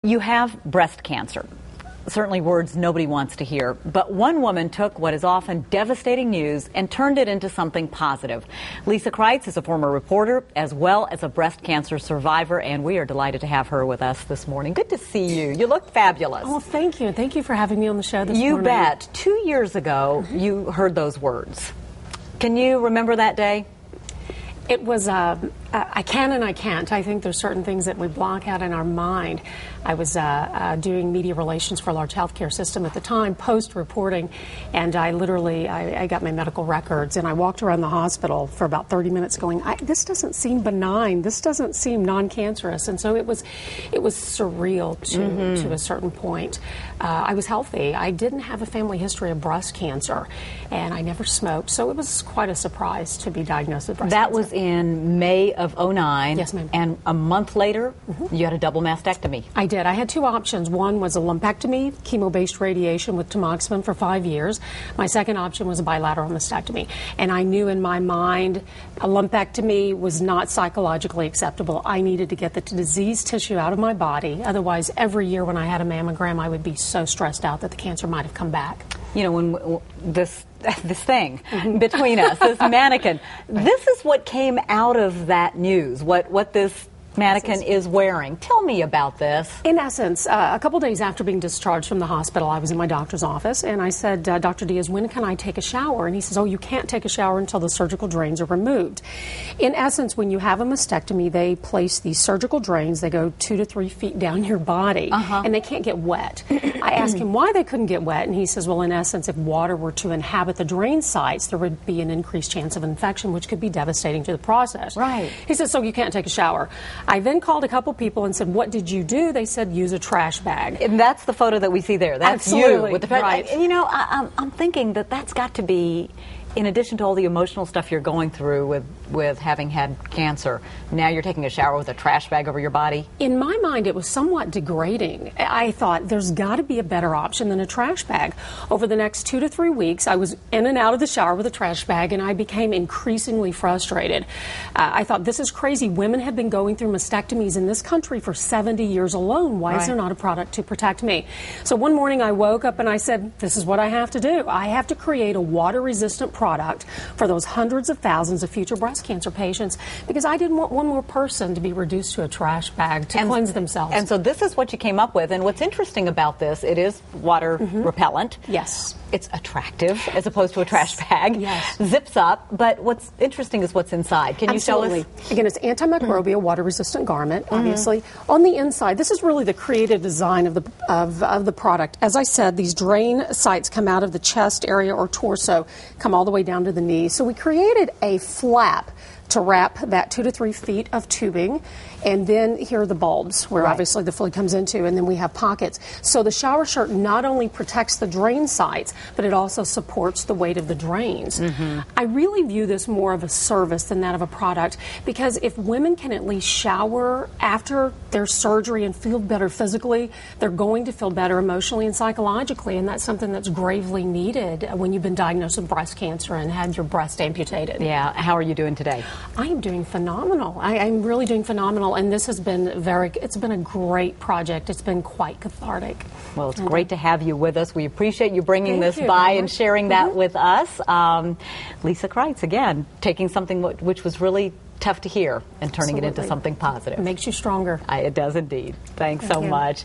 You have breast cancer. Certainly words nobody wants to hear, but one woman took what is often devastating news and turned it into something positive. Lisa Kreitz is a former reporter as well as a breast cancer survivor, and we are delighted to have her with us this morning. Good to see you. You look fabulous. Oh, thank you. Thank you for having me on the show this morning. You bet. 2 years ago, you heard those words. Can you remember that day? It was, I can and I can't. I think there's certain things that we block out in our mind. I was doing media relations for a large healthcare system at the time, post-reporting, and I got my medical records, and I walked around the hospital for about 30 minutes going, this doesn't seem benign, this doesn't seem non-cancerous, and so it was surreal to a certain point. I was healthy. I didn't have a family history of breast cancer, and I never smoked, so it was quite a surprise to be diagnosed with breast cancer. That was in May of '09. Yes, ma'am. And a month later, you had a double mastectomy. I did. I had two options. One was a lumpectomy, chemo-based radiation with tamoxifen for 5 years. My second option was a bilateral mastectomy. And I knew in my mind a lumpectomy was not psychologically acceptable. I needed to get the diseased tissue out of my body. Otherwise, every year when I had a mammogram, I would be so stressed out that the cancer might have come back. You know, when this thing between us, this mannequin, this is what came out of that news, what this mannequin is wearing. Tell me about this. In essence, a couple days after being discharged from the hospital, I was in my doctor's office, and I said, Dr. Diaz, when can I take a shower? And he says, oh, you can't take a shower until the surgical drains are removed. In essence, when you have a mastectomy, they place these surgical drains. They go 2 to 3 feet down your body, and they can't get wet. I asked him why they couldn't get wet, and he says, well, in essence, if water were to inhabit the drain sites, there would be an increased chance of infection, which could be devastating to the process. Right. He says, so you can't take a shower. I then called a couple people and said, what did you do? They said, use a trash bag. And that's the photo that we see there. That's Absolutely. You with the trash right. bag. You know, I'm thinking that's got to be, in addition to all the emotional stuff you're going through with having had cancer, now you're taking a shower with a trash bag over your body? In my mind, it was somewhat degrading. I thought there's got to be a better option than a trash bag. Over the next 2 to 3 weeks, I was in and out of the shower with a trash bag, and I became increasingly frustrated. I thought, this is crazy. Women have been going through mastectomies in this country for 70 years alone. Why is there not a product to protect me? So one morning I woke up and I said, this is what I have to do. I have to create a water-resistant product for those hundreds of thousands of future breast cancer patients, because I didn't want one more person to be reduced to a trash bag to cleanse themselves. And so this is what you came up with. And what's interesting about this, it is water repellent. Yes. It's attractive as opposed to a trash bag. Yes. Zips up. But what's interesting is what's inside. Can you show us? Again, it's antimicrobial, water-resistant garment, obviously. On the inside, this is really the creative design of the product. As I said, these drain sites come out of the chest area or torso, come all the way down to the knee. So we created a flap to wrap that 2 to 3 feet of tubing, and then here are the bulbs where obviously the fluid comes into, and then we have pockets. So the shower shirt not only protects the drain sites, but it also supports the weight of the drains. I really view this more of a service than that of a product, because if women can at least shower after their surgery and feel better physically, they're going to feel better emotionally and psychologically, and that's something that's gravely needed when you've been diagnosed with breast cancer and had your breast amputated. Yeah. How are you doing today? I am doing phenomenal. I'm really doing phenomenal, and this has been it's been a great project. It's been quite cathartic. Well, it's great to have you with us. We appreciate you bringing Thank this you. by and sharing that with us. Lisa Kreitz, again, taking something which was really tough to hear and turning it into something positive. It makes you stronger. It does indeed. Thanks so much.